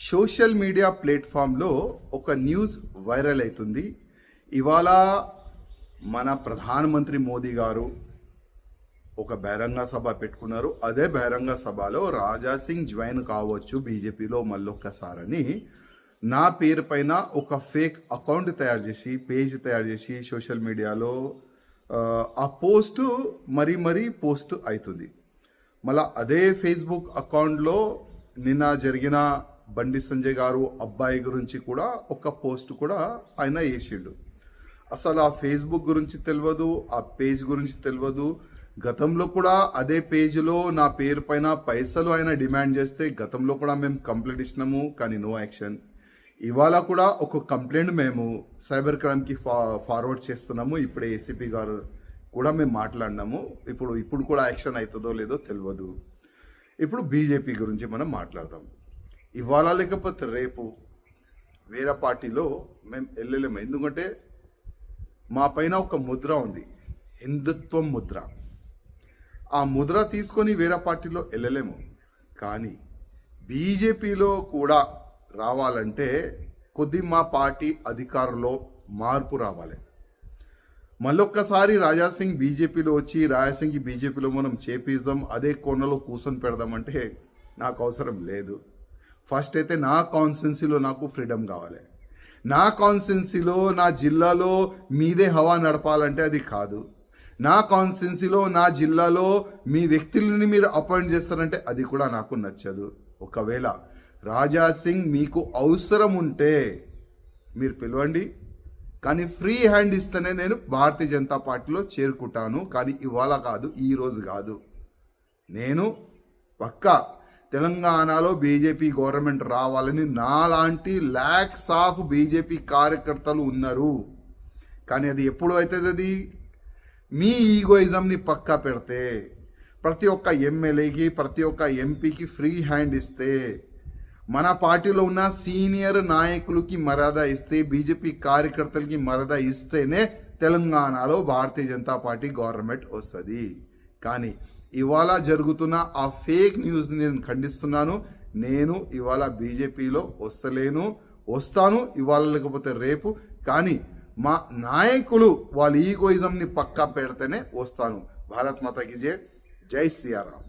Social media ప్లాట్ఫామ్లో ఒక news viral అవుతుంది. ఇవాళ మన ప్రధానమంత్రి మోదీ గారు ఒక బహిరంగ సభ పెట్టుకున్నారు. అదే బహిరంగ సభలో రాజా సింగ్ జాయిన్ కావచ్చు బీజేపీలో మళ్ళొక్కసారని నా పేరు పైన ఒక ఫేక్ అకౌంట్ తయారు చేసి పేజ్ తయారు చేసి సోషల్ మీడియాలో ఆ పోస్ట్ మరీ పోస్ట్ అవుతుంది. మళ్ళీ అదే ఫేస్బుక్ అకౌంట్లో నిన్న జరిగిన బండి సంజయ్ గారు అబ్బాయి గురించి కూడా ఒక పోస్ట్ కూడా ఆయన వేసిండు. అసలు ఆ ఫేస్బుక్ గురించి తెలియదు, ఆ పేజ్ గురించి తెలియదు. గతంలో కూడా అదే పేజ్లో నా పేరు పైన పైసలు ఆయన డిమాండ్ చేస్తే గతంలో కూడా మేము కంప్లైంట్ ఇచ్చినాము, కానీ నో యాక్షన్. ఇవాళ కూడా ఒక కంప్లైంట్ మేము సైబర్ క్రైమ్కి ఫార్వర్డ్ చేస్తున్నాము. ఇప్పుడే ఏసీపీ గారు కూడా మేము మాట్లాడినాము. ఇప్పుడు కూడా యాక్షన్ అవుతుందో లేదో తెలియదు. ఇప్పుడు బీజేపీ గురించి మనం మాట్లాడదాం. ఇవాళ లేకపోతే రేపు వేరే పార్టీలో మేము వెళ్ళలేము. ఎందుకంటే మా పైన ఒక ముద్ర ఉంది, హిందుత్వం ముద్ర. ఆ ముద్ర తీసుకొని వేరే పార్టీలో వెళ్ళలేము. కానీ బీజేపీలో కూడా రావాలంటే కొద్ది మా పార్టీ అధికారంలో మార్పు రావాలి. మళ్ళొక్కసారి రాజాసింగ్ బీజేపీలో వచ్చి రాజాసింగ్ బీజేపీలో మనం చేపిద్దాం, అదే కోణలో కూర్చొని పెడదామంటే నాకు అవసరం లేదు. ఫస్ట్ అయితే నా కాన్స్టిట్యున్సీలో నాకు ఫ్రీడమ్ కావాలి. నా కాన్స్టిట్యున్సీలో నా జిల్లాలో మీదే హవా నడపాలంటే అది కాదు. నా కాన్స్టిట్యున్సీలో నా జిల్లాలో మీ వ్యక్తులని మీరు అపాయింట్ చేస్తారంటే అది కూడా నాకు నచ్చదు. ఒకవేళ రాజా సింగ్ మీకు అవసరం ఉంటే మీరు పిలవండి, కానీ ఫ్రీ హ్యాండ్ ఇస్తేనే నేను భారతీయ జనతా పార్టీలో చేరుకుంటాను. కానీ ఇవాళ కాదు, ఈరోజు కాదు. నేను పక్కా తెలంగాణలో బీజేపీ గవర్నమెంట్ రావాలని నాలాంటి ల్యాక్స్ ఆఫ్ బీజేపీ కార్యకర్తలు ఉన్నారు. కానీ అది ఎప్పుడు అవుతుంది? అది మీ ఈగోయిజంని పక్కా పెడితే, ప్రతి ఒక్క ఎమ్మెల్యేకి ప్రతి ఒక్క ఎంపీకి ఫ్రీ హ్యాండ్ ఇస్తే, మన పార్టీలో ఉన్న సీనియర్ నాయకులకి మర్యాద ఇస్తే, బీజేపీ కార్యకర్తలకి మర్యాద ఇస్తేనే తెలంగాణలో భారతీయ జనతా పార్టీ గవర్నమెంట్ వస్తుంది. కానీ ఇవాళ జరుగుతున్న ఆ ఫేక్ న్యూస్ని నేను ఖండిస్తున్నాను. నేను ఇవాళ బీజేపీలో వస్తాను ఇవాళ లేకపోతే రేపు. కానీ మా నాయకులు వాళ్ళ ఈగోయిజంని పక్కా పెడితేనే వస్తాను. భారత్ మాతాకి జై శ్రీరామ్.